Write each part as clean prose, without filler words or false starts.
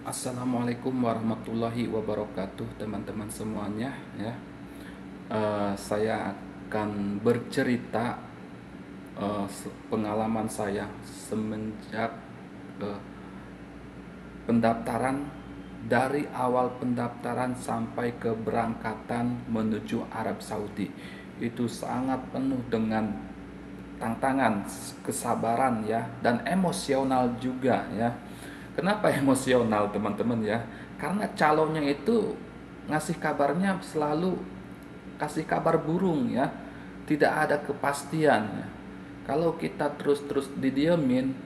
Assalamualaikum warahmatullahi wabarakatuh, teman-teman semuanya ya. Saya akan bercerita pengalaman saya semenjak eh, pendaftaran, dari awal pendaftaran sampai keberangkatan menuju Arab Saudi. Itu sangat penuh dengan tantangan, kesabaran ya, dan emosional juga ya. Kenapa emosional, teman-teman ya? Karena calonnya itu ngasih kabarnya selalu kasih kabar burung ya. Tidak ada kepastian ya. Kalau kita terus-terus didiemin,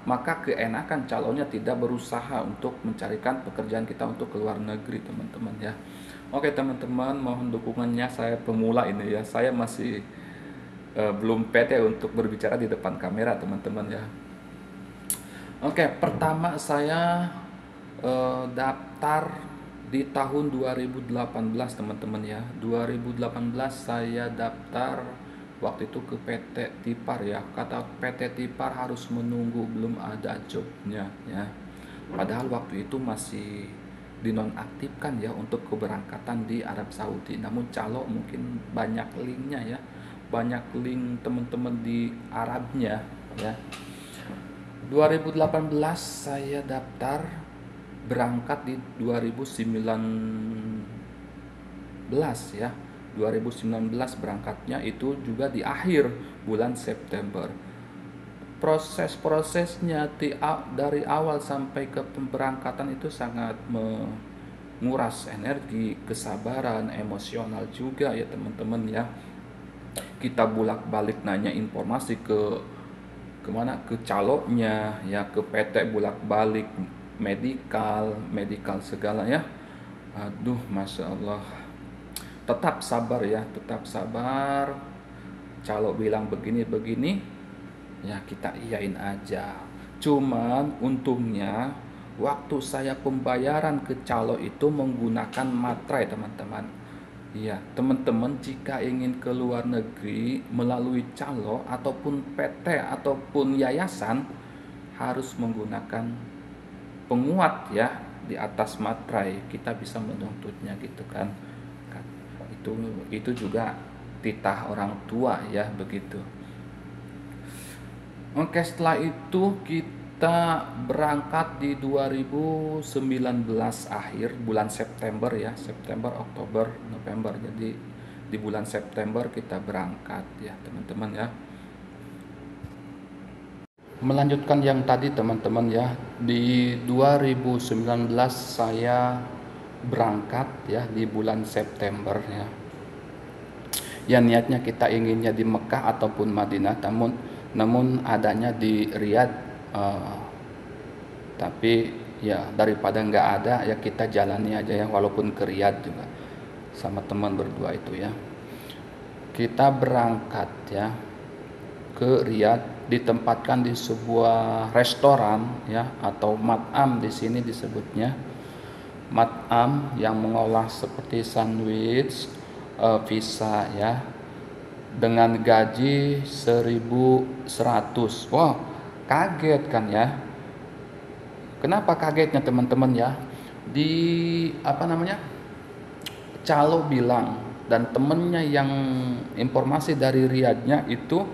maka keenakan calonnya tidak berusaha untuk mencarikan pekerjaan kita untuk keluar negeri, teman-teman ya. Oke teman-teman, mohon dukungannya, saya pemula ini ya. Saya masih belum pede untuk berbicara di depan kamera, teman-teman ya. Oke, pertama saya daftar di tahun 2018, teman-teman ya. 2018 saya daftar waktu itu ke PT Tipar ya. Kata PT Tipar harus menunggu, belum ada jobnya ya. Padahal waktu itu masih dinonaktifkan ya untuk keberangkatan di Arab Saudi. Namun calo mungkin banyak linknya ya. Banyak link teman-teman di Arabnya ya. 2018 saya daftar, berangkat di 2019 ya. 2019 berangkatnya itu juga di akhir bulan September. Proses-prosesnya dari awal sampai ke pemberangkatan itu sangat menguras energi, kesabaran, emosional juga ya teman-teman ya. Kita bolak-balik nanya informasi kemana, ke calonnya ya, ke PT bolak-balik, medical segala ya. Aduh, masya Allah, tetap sabar ya, tetap sabar. Calo bilang begini-begini ya, kita iyain aja. Cuman untungnya waktu saya pembayaran ke calo itu menggunakan materai, teman-teman. Iya, teman-teman jika ingin ke luar negeri melalui calo ataupun PT ataupun yayasan harus menggunakan penguat ya di atas materai. Kita bisa menuntutnya gitu kan. Itu juga titah orang tua ya, begitu. Oke, setelah itu kita berangkat di 2019 akhir bulan September ya, September, Oktober, November. Jadi di bulan September kita berangkat ya, teman-teman ya. Melanjutkan yang tadi, teman-teman ya, di 2019 saya berangkat ya di bulan September ya. Ya niatnya kita inginnya di Mekah ataupun Madinah, namun adanya di Riyadh. Tapi ya daripada nggak ada ya kita jalani aja ya, walaupun ke Riyadh juga sama teman berdua itu ya. Kita berangkat ya ke Riyadh, ditempatkan di sebuah restoran ya, atau mat'am di sini disebutnya. Mat'am yang mengolah seperti sandwich, pizza ya, dengan gaji 1.100. Wow, kaget kan ya. Kenapa kagetnya, teman-teman ya? Di apa namanya? Calo bilang dan temennya yang informasi dari Riyadnya itu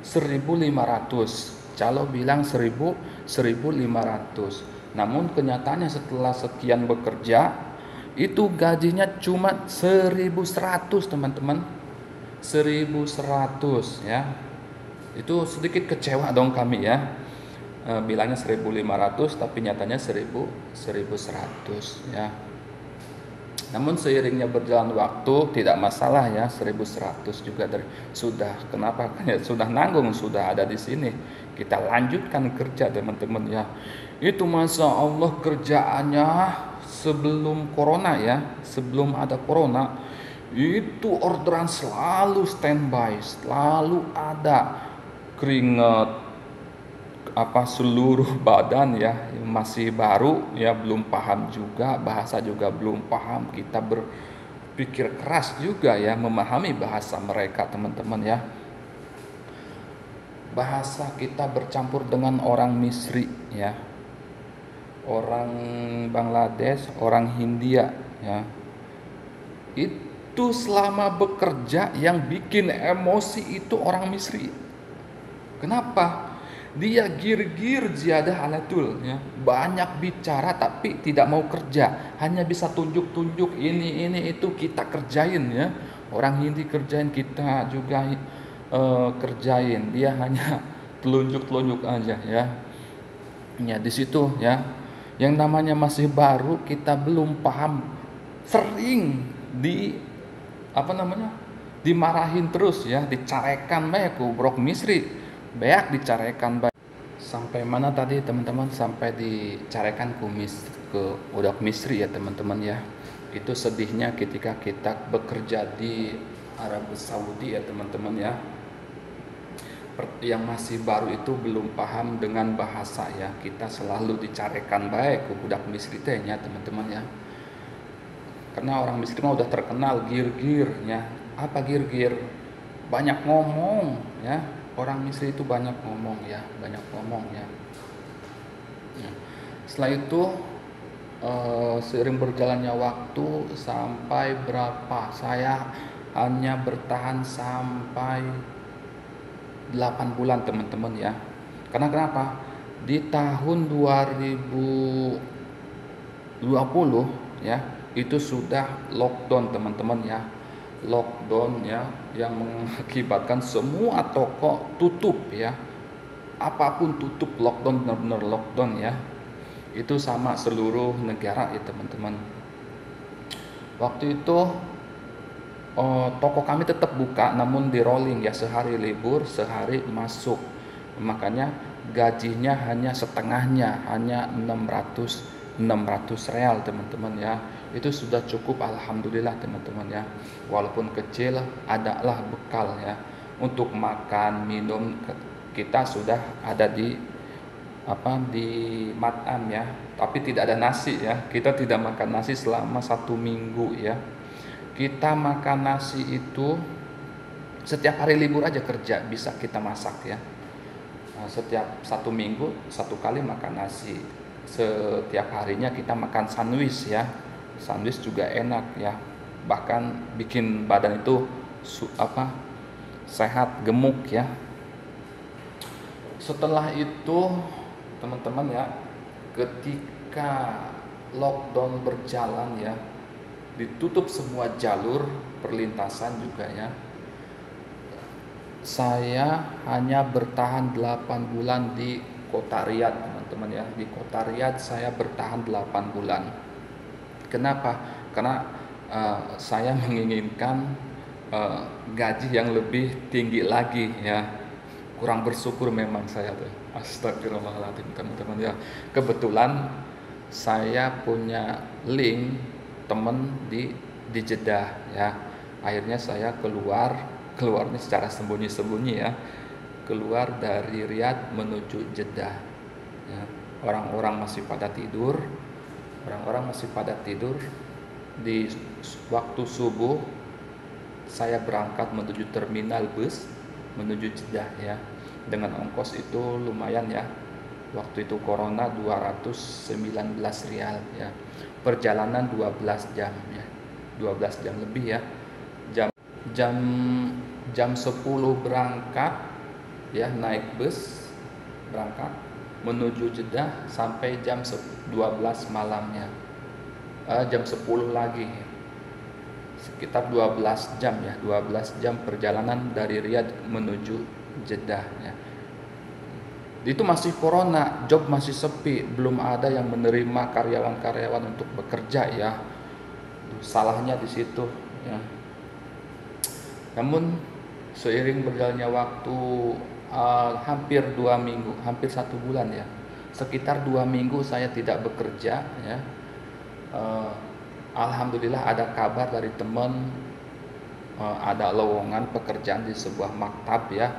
1.500. Calo bilang 1.500. Namun kenyataannya setelah sekian bekerja itu gajinya cuma 1.100, teman-teman. 1.100 ya. Itu sedikit kecewa dong kami ya. Bilangnya 1.500 tapi nyatanya 1.100 ya. Namun seiringnya berjalan waktu tidak masalah ya, 1.100 juga sudah, kenapa ya, sudah nanggung, sudah ada di sini. Kita lanjutkan kerja, teman-teman ya. Itu masa Allah kerjaannya sebelum corona ya, sebelum ada corona itu orderan selalu standby, selalu ada. Keringat seluruh badan ya, masih baru ya, belum paham juga bahasa, juga belum paham. Kita berpikir keras juga ya memahami bahasa mereka, teman-teman ya. Bahasa kita bercampur dengan orang Misri ya. orang Bangladesh, orang Hindia ya. Itu selama bekerja yang bikin emosi itu orang Misri. Kenapa? Dia gir-gir ziyadah alatul ya. Banyak bicara tapi tidak mau kerja, hanya bisa tunjuk-tunjuk ini itu kita kerjain ya. Orang Hindi kerjain, kita juga kerjain. Dia hanya telunjuk-telunjuk aja ya. Ya di situ ya. Yang namanya masih baru, kita belum paham, sering dimarahin terus ya, dicarekan bae ku brok Misri, beak dicarekan bae. Sampai mana tadi teman-teman? Sampai dicarekan ke budak Misri ya teman-teman ya. Itu sedihnya ketika kita bekerja di Arab Saudi ya teman-teman ya. Yang masih baru itu belum paham dengan bahasa ya, kita selalu dicarekan baik ke budak Misri teh ya teman-teman ya. Karena orang Misri mah udah terkenal gir-girnya. Apa gir-gir? Banyak ngomong ya. Orang Misri itu banyak ngomong ya, banyak ngomong ya. Setelah itu seiring berjalannya waktu sampai berapa? Saya hanya bertahan sampai 8 bulan teman-teman ya. Karena kenapa? Di tahun 2020 ya, itu sudah lockdown teman-teman ya. Lockdown ya, yang mengakibatkan semua toko tutup ya. Apapun tutup, lockdown, benar-benar lockdown ya. Itu sama seluruh negara ya teman-teman. Waktu itu toko kami tetap buka, namun di rolling ya, sehari libur, sehari masuk. Makanya gajinya hanya setengahnya, hanya 600 real teman-teman ya. Itu sudah cukup, alhamdulillah teman-teman ya. Walaupun kecil, adalah bekal ya. Untuk makan, minum kita sudah ada di matam ya. Tapi tidak ada nasi ya. Kita tidak makan nasi selama 1 minggu ya. Kita makan nasi itu setiap hari libur aja kerja bisa kita masak ya. Setiap 1 minggu 1 kali makan nasi. Setiap harinya kita makan sandwich ya. Sandwich juga enak ya. Bahkan bikin badan itu sehat, gemuk ya. Setelah itu teman-teman ya, ketika lockdown berjalan ya, ditutup semua jalur perlintasan juga ya. Saya hanya bertahan 8 bulan di kota Riyadh teman-teman ya. Di kota Riyadh saya bertahan 8 bulan. Kenapa? Karena saya menginginkan gaji yang lebih tinggi lagi ya. Kurang bersyukur memang saya tuh. Astagfirullahaladzim teman-teman ya. Kebetulan saya punya link temen di Jeddah ya. Akhirnya saya keluarnya secara sembunyi-sembunyi ya, keluar dari Riyadh menuju Jeddah ya. Orang-orang masih pada tidur di waktu subuh. Saya berangkat menuju terminal bus menuju Jeddah ya, dengan ongkos itu lumayan ya. Waktu itu corona 219 rial ya. Perjalanan 12 jam ya. 12 jam lebih ya. Jam 10 berangkat ya, naik bus berangkat menuju Jeddah sampai jam 12 malamnya. Jam 10 lagi. Sekitar 12 jam ya, 12 jam perjalanan dari Riyadh menuju Jeddah ya. Itu masih corona, job masih sepi, belum ada yang menerima karyawan-karyawan untuk bekerja ya. Salahnya di situ ya. Namun seiring berjalannya waktu, hampir 2 minggu, hampir 1 bulan ya, sekitar 2 minggu saya tidak bekerja ya. Alhamdulillah ada kabar dari teman, ada lowongan pekerjaan di sebuah maktab ya.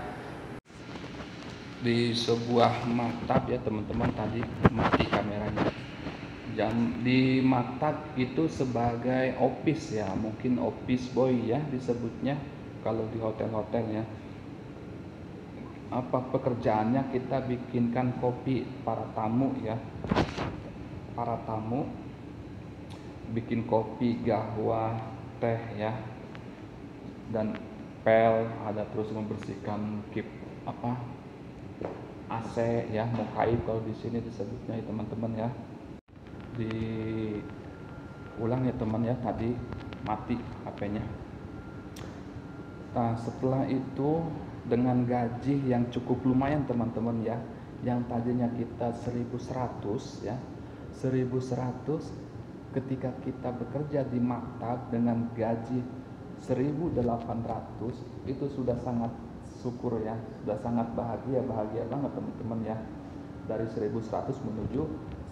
Di sebuah maktab ya teman-teman, tadi mati kameranya. Di maktab itu sebagai office ya, mungkin office boy ya disebutnya kalau di hotel-hotel ya. Apa pekerjaannya? Kita bikinkan kopi para tamu ya. para tamu, bikin kopi, gahwa, teh ya, dan pel, ada terus membersihkan AC ya, mukaib kalau di sini disebutnya ya teman-teman ya. Diulang ya teman ya, tadi mati HP-nya. Nah, setelah itu dengan gaji yang cukup lumayan teman-teman ya, yang tadinya kita 1.100 ya, 1.100 ketika kita bekerja di maktab dengan gaji 1.800 itu sudah sangat syukur ya, sudah sangat bahagia banget teman-teman ya. Dari 1.100 menuju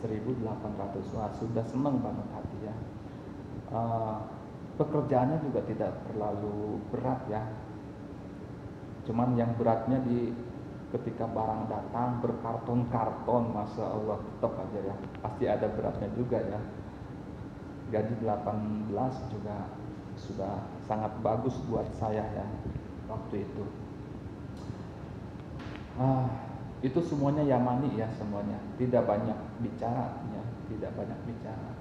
1.800, wah sudah senang banget hati ya. Pekerjaannya juga tidak terlalu berat ya, cuman yang beratnya di ketika barang datang berkarton-karton, masya Allah, tetap aja ya, pasti ada beratnya juga ya. Gaji 18 juga sudah sangat bagus buat saya ya waktu itu. Itu semuanya Yamani ya, semuanya tidak banyak bicara ya, tidak banyak bicara.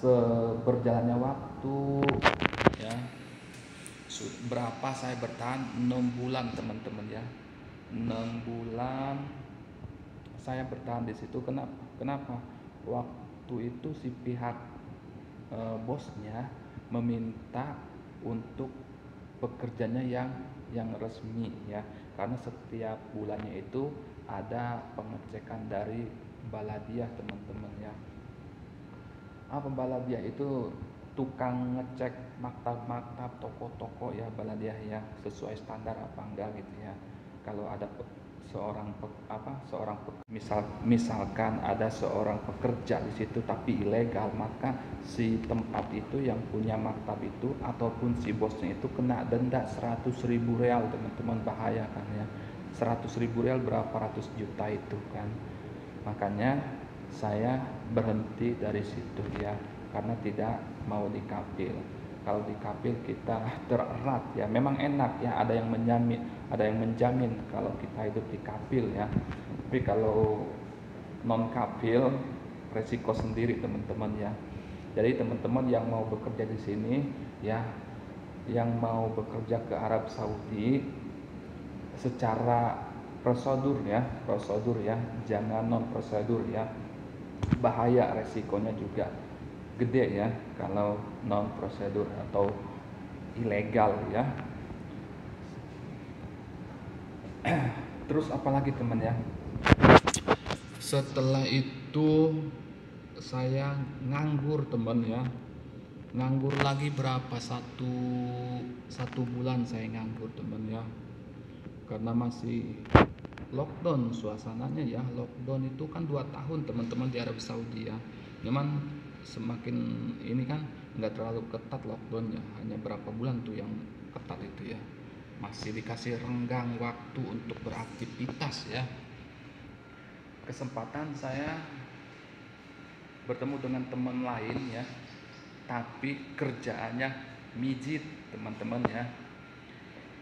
Seberjalannya waktu ya, berapa saya bertahan, 6 bulan teman-teman ya, 6 bulan saya bertahan di situ. Kenapa waktu itu si pihak bosnya meminta untuk pekerjanya yang resmi ya, karena setiap bulannya itu ada pengecekan dari baladiah teman-teman ya. Baladiah itu tukang ngecek maktab-maktab, toko-toko ya, baladiah ya, sesuai standar apa enggak gitu ya. Kalau ada misalkan ada seorang pekerja di situ tapi ilegal, maka si tempat itu yang punya maktab itu ataupun si bosnya itu kena denda 100.000 real teman-teman, bahaya kan ya. 100.000 real berapa ratus juta itu kan. Makanya saya berhenti dari situ ya, karena tidak mau dikapil. Kalau dikapil kita tererat ya, memang enak ya, ada yang menjamin kalau kita hidup dikapil ya. Tapi kalau non kapil resiko sendiri teman-teman ya. Jadi teman-teman yang mau bekerja di sini ya, yang mau bekerja ke Arab Saudi secara prosedur ya, jangan non prosedur ya. Bahaya, resikonya juga gede ya kalau non prosedur atau ilegal ya. Terus apalagi teman ya, setelah itu saya nganggur teman ya, nganggur lagi berapa, satu bulan saya nganggur teman ya, karena masih lockdown suasananya ya. Lockdown itu kan 2 tahun teman-teman di Arab Saudi ya. Cuman semakin ini kan nggak terlalu ketat lockdownnya, hanya berapa bulan tuh yang ketat itu ya. Masih dikasih renggang waktu untuk beraktivitas ya. Kesempatan saya bertemu dengan teman lain ya, tapi kerjaannya mijit teman-teman ya.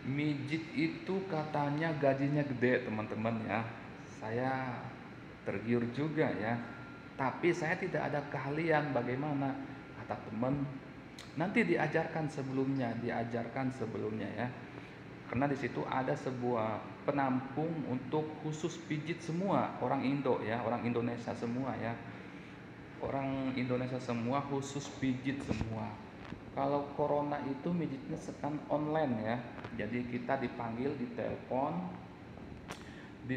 Mijit itu katanya gajinya gede teman-teman ya. Saya tergiur juga ya, tapi saya tidak ada keahlian. Bagaimana, kata teman, nanti diajarkan sebelumnya ya, karena di situ ada sebuah penampung untuk khusus pijit semua orang Indo ya, orang Indonesia semua ya, orang Indonesia semua khusus pijit semua. Kalau corona itu mijitnya sekarang online ya, jadi kita dipanggil di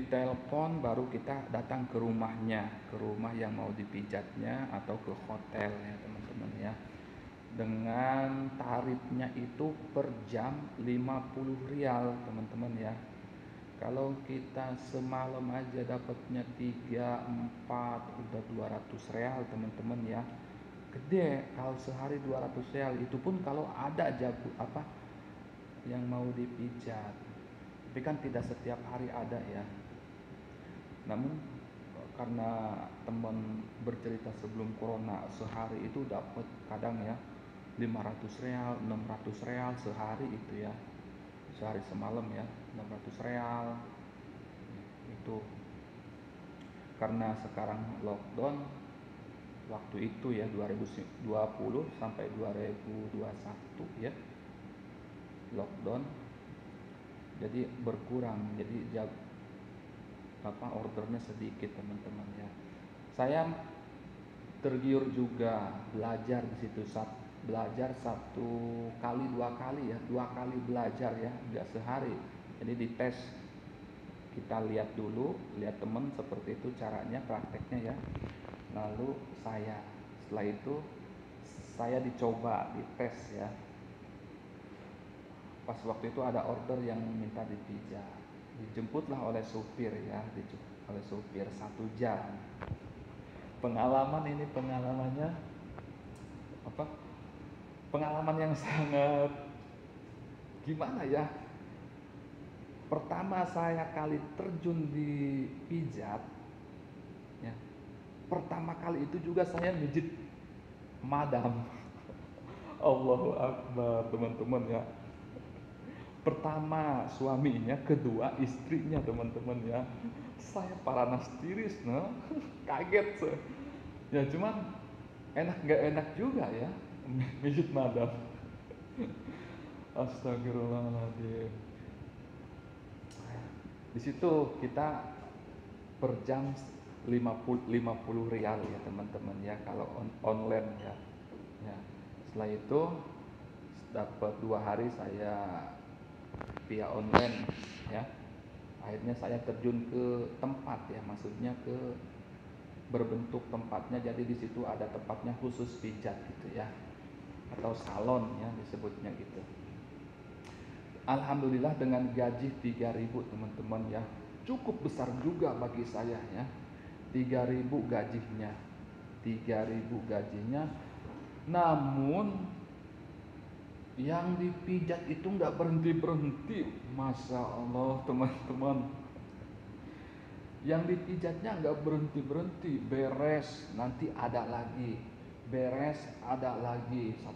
telepon baru kita datang ke rumahnya, ke rumah yang mau dipijatnya atau ke hotel ya teman-teman ya. Dengan tarifnya itu per jam 50 rial teman-teman ya. Kalau kita semalam aja dapatnya 3 4 udah 200 real teman-teman ya. Gede kalau sehari 200 real, itu pun kalau ada yang mau dipijat. Tapi kan tidak setiap hari ada ya. Namun karena teman bercerita sebelum corona, sehari itu dapat kadang ya 500 real, 600 real sehari itu ya. Sehari semalam ya 600 real. Itu karena sekarang lockdown, waktu itu ya 2020 sampai 2021 ya lockdown, jadi berkurang, jadi ordernya sedikit teman-teman ya. Saya tergiur juga belajar di situ, belajar 1 kali 2 kali ya, 2 kali belajar ya, nggak sehari. Jadi di tes, kita lihat dulu, lihat teman seperti itu caranya, prakteknya ya. Lalu setelah itu saya dicoba, dites ya. Pas waktu itu ada order yang minta dipijat, dijemputlah oleh supir ya, oleh supir 1 jam. Pengalamannya apa? Pengalaman yang sangat gimana ya? Pertama saya kali terjun di pijat ya. Pertama kali itu juga saya mijit madam. Allahu Akbar teman-teman ya. Pertama suaminya, kedua istrinya teman-teman ya. Saya paranas tiris no. Kaget saya. Ya cuman enak gak enak juga ya mijit madam. Astagfirullahaladzim. Di situ kita per jam 50 rial ya teman-teman ya, kalau online ya. Ya. Setelah itu dapat 2 hari saya via online ya. Akhirnya saya terjun ke tempat ya, maksudnya ke berbentuk tempatnya, jadi di situ ada tempatnya khusus pijat gitu ya, atau salon ya disebutnya gitu. Alhamdulillah dengan gaji 3.000 teman-teman ya, cukup besar juga bagi saya ya. 3.000 gajinya, 3.000 gajinya. Namun yang dipijat itu nggak berhenti, Masya Allah teman-teman. Yang dipijatnya nggak berhenti, beres nanti ada lagi, beres ada lagi, 1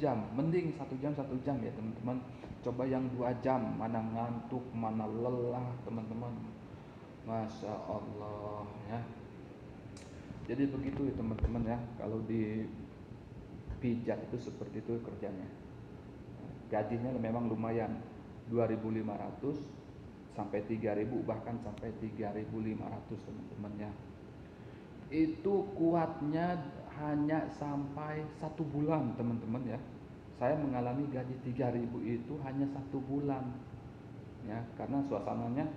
jam, mending 1 jam ya teman-teman. Coba yang 2 jam, mana ngantuk, mana lelah teman-teman. Masya Allah ya. Jadi begitu ya teman-teman ya, kalau di pijat itu seperti itu kerjanya. Gajinya memang lumayan, 2.500 sampai 3.000, bahkan sampai 3.500 teman-teman ya. Itu kuatnya hanya sampai 1 bulan teman-teman ya. Saya mengalami gaji 3.000 itu hanya 1 bulan ya, karena suasananya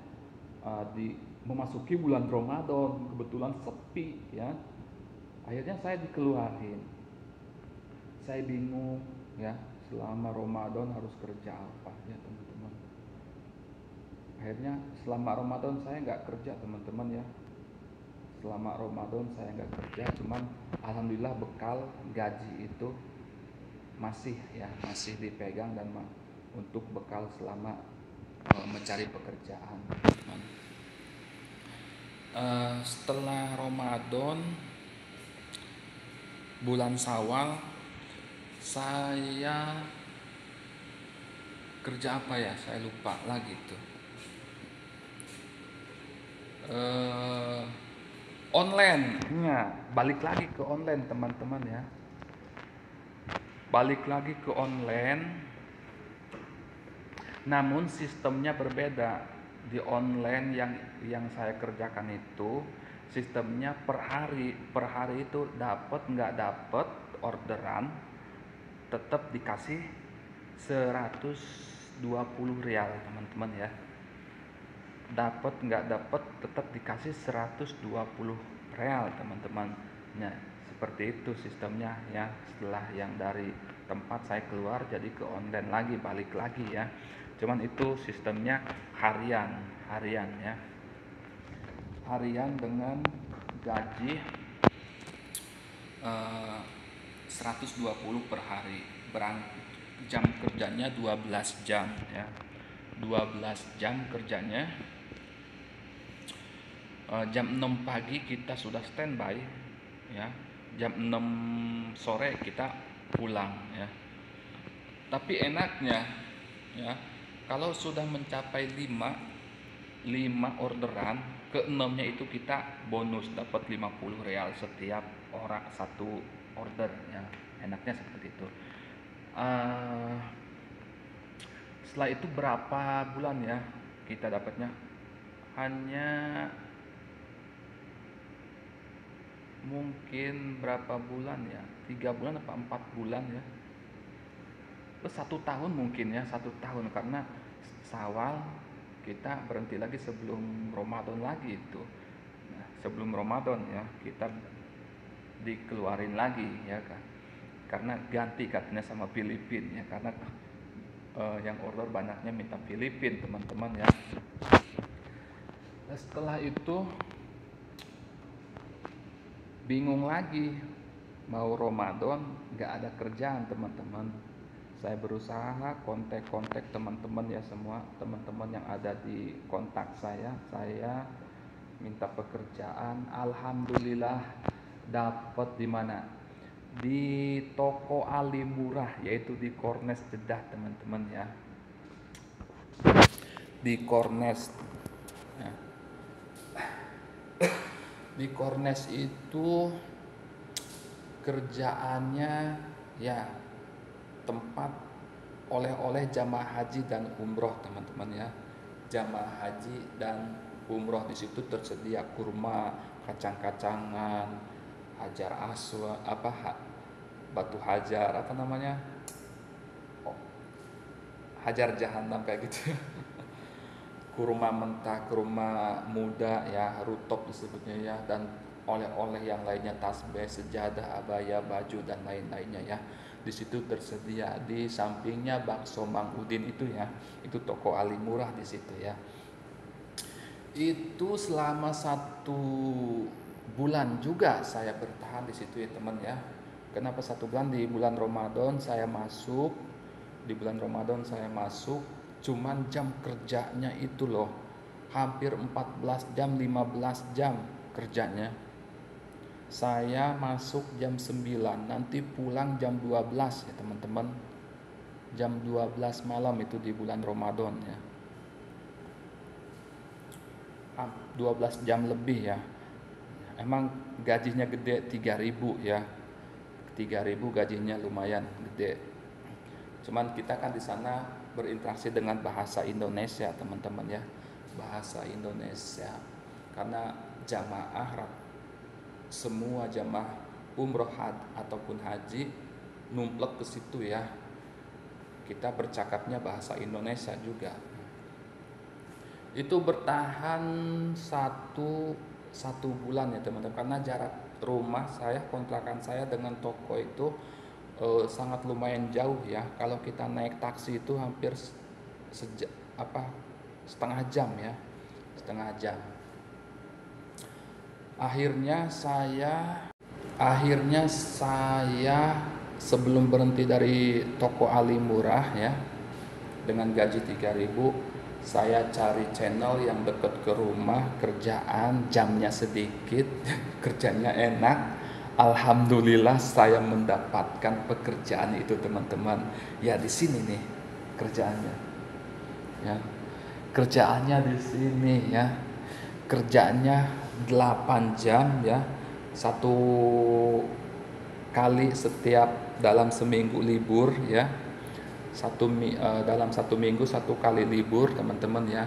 memasuki bulan Ramadan, kebetulan sepi ya. Akhirnya saya dikeluarin. Saya bingung ya, selama Ramadan harus kerja apa ya teman-teman. Akhirnya selama Ramadan saya nggak kerja teman-teman ya. Selama Ramadan saya nggak kerja, cuman alhamdulillah bekal gaji itu masih dipegang dan untuk bekal selama mencari pekerjaan. Setelah Ramadan, bulan Syawal, saya kerja apa ya, saya lupa lagi tuh. Online ya, balik lagi ke online teman-teman ya, balik lagi ke online. Namun sistemnya berbeda. Di online yang saya kerjakan itu sistemnya per hari itu dapat nggak dapat orderan tetap dikasih 120 rial teman-teman ya. Dapat nggak dapat tetap dikasih 120 real teman-teman. Nah, seperti itu sistemnya ya. Setelah yang dari tempat saya keluar, jadi ke online lagi, balik lagi ya. Cuman itu sistemnya harian ya. Harian dengan gaji 120 per hari. Jam kerjanya 12 jam ya. 12 jam kerjanya. Jam 6 pagi kita sudah standby ya. Jam 6 sore kita pulang ya. Tapi enaknya ya, kalau sudah mencapai 5 orderan keenamnya itu kita bonus dapat 50 real setiap orang satu order ya, enaknya seperti itu. Eh, Setelah itu berapa bulan ya kita dapatnya? Hanya mungkin berapa bulan ya, 3 bulan apa 4 bulan ya, 1 tahun mungkin ya, 1 tahun, karena Sawal kita berhenti lagi sebelum Ramadan lagi itu. Nah, sebelum Ramadan ya kita dikeluarin lagi ya kan, karena ganti katanya sama Filipina ya, karena yang order banyaknya minta Filipina teman-teman ya. Nah, setelah itu bingung lagi, mau Ramadan nggak ada kerjaan teman-teman. Saya berusaha kontak teman-teman ya, semua teman-teman yang ada di kontak saya minta pekerjaan. Alhamdulillah dapat di mana? Di toko Ali Murah, yaitu di Kornes Jeddah teman-teman ya. Di Kornes. Ya. Di Kornes itu kerjaannya ya tempat oleh-oleh jamaah haji dan umroh teman-teman ya. Jamaah haji dan umroh, di situ tersedia kurma, kacang-kacangan, hajar aswad, batu hajar, apa namanya, hajar jahanam kayak gitu. Kurma mentah, kurma muda ya, rutop disebutnya ya, dan oleh-oleh yang lainnya, tasbih, sejadah, abaya, baju dan lain-lainnya ya. Di situ tersedia. Di sampingnya bakso Mang Udin itu ya, itu toko Ali Murah di situ ya. Itu selama 1 bulan juga saya bertahan di situ ya teman ya. Kenapa 1 bulan? Di bulan Ramadan saya masuk, cuman jam kerjanya itu loh hampir 14 jam, 15 jam kerjanya. Saya masuk jam 9, nanti pulang jam 12 ya teman-teman. Jam 12 malam itu di bulan Ramadan ya. 12 jam lebih ya. Emang gajinya gede, 3.000 ya. 3.000 gajinya lumayan gede. Cuman kita kan di sana berinteraksi dengan bahasa Indonesia teman-teman ya. Bahasa Indonesia. Karena semua jamaah umroh ataupun haji numplek ke situ ya. Kita bercakapnya bahasa Indonesia juga. Itu bertahan satu bulan ya teman-teman, karena jarak rumah saya, kontrakan saya dengan toko itu sangat lumayan jauh ya. Kalau kita naik taksi itu hampir setengah jam ya, setengah jam. Akhirnya saya sebelum berhenti dari toko Ali Murah ya, dengan gaji 3.000, saya cari channel yang dekat ke rumah, kerjaan jamnya sedikit, kerjanya enak. Alhamdulillah saya mendapatkan pekerjaan itu teman-teman. Ya di sini nih kerjaannya. Ya. Kerjaannya di sini ya. Kerjaannya 8 jam ya. Satu kali dalam seminggu libur ya. Dalam 1 minggu 1 kali libur teman-teman ya.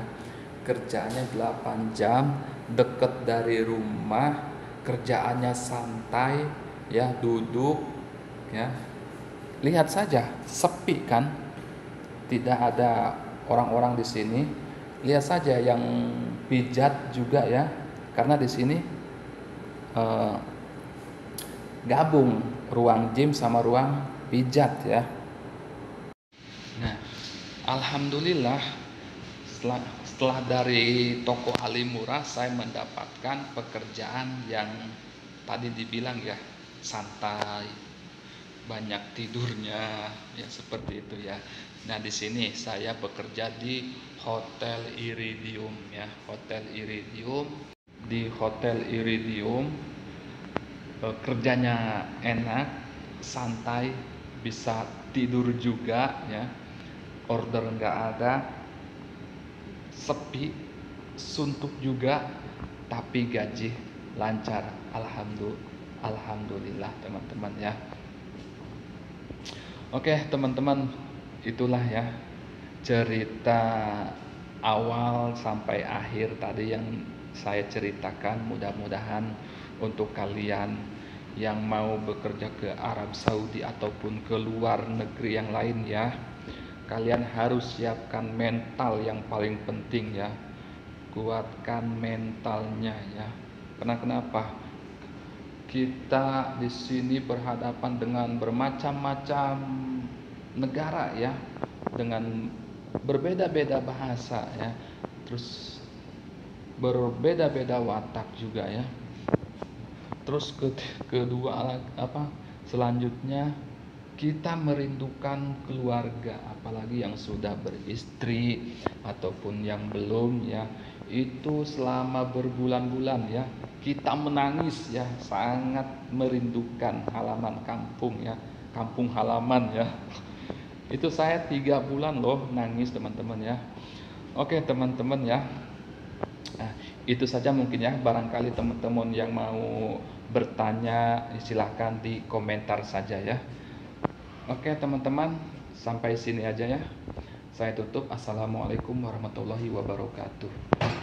Kerjaannya 8 jam, deket dari rumah, kerjaannya santai ya, duduk ya. Lihat saja, sepi kan, tidak ada orang-orang di sini. Lihat saja yang pijat juga ya, karena di sini gabung ruang gym sama ruang pijat ya. Nah, alhamdulillah setelah dari toko Ali Murah saya mendapatkan pekerjaan yang tadi dibilang ya, santai, banyak tidurnya ya, seperti itu ya. Nah, di sini saya bekerja di Hotel Iridium ya, Hotel Iridium. Di Hotel Iridium kerjanya enak, santai, bisa tidur juga ya. Order nggak ada, sepi, suntuk juga, tapi gaji lancar. Alhamdulillah teman-teman ya. Oke teman-teman, itulah ya cerita awal sampai akhir tadi yang saya ceritakan. Mudah-mudahan untuk kalian yang mau bekerja ke Arab Saudi ataupun ke luar negeri yang lain ya, kalian harus siapkan mental yang paling penting ya. Kuatkan mentalnya ya. Karena kenapa? Kita di sini berhadapan dengan bermacam-macam negara ya, dengan berbeda-beda bahasa ya, terus berbeda-beda watak juga ya. Terus kedua selanjutnya kita merindukan keluarga, apalagi yang sudah beristri ataupun yang belum ya. Itu selama berbulan-bulan ya kita menangis ya, sangat merindukan halaman kampung ya, kampung halaman ya. Itu saya 3 bulan loh nangis teman-teman ya. Oke teman-teman ya, nah, itu saja mungkin ya. Barangkali teman-teman yang mau bertanya silahkan di komentar saja ya. Oke teman-teman, sampai sini aja ya. Saya tutup. Assalamualaikum warahmatullahi wabarakatuh.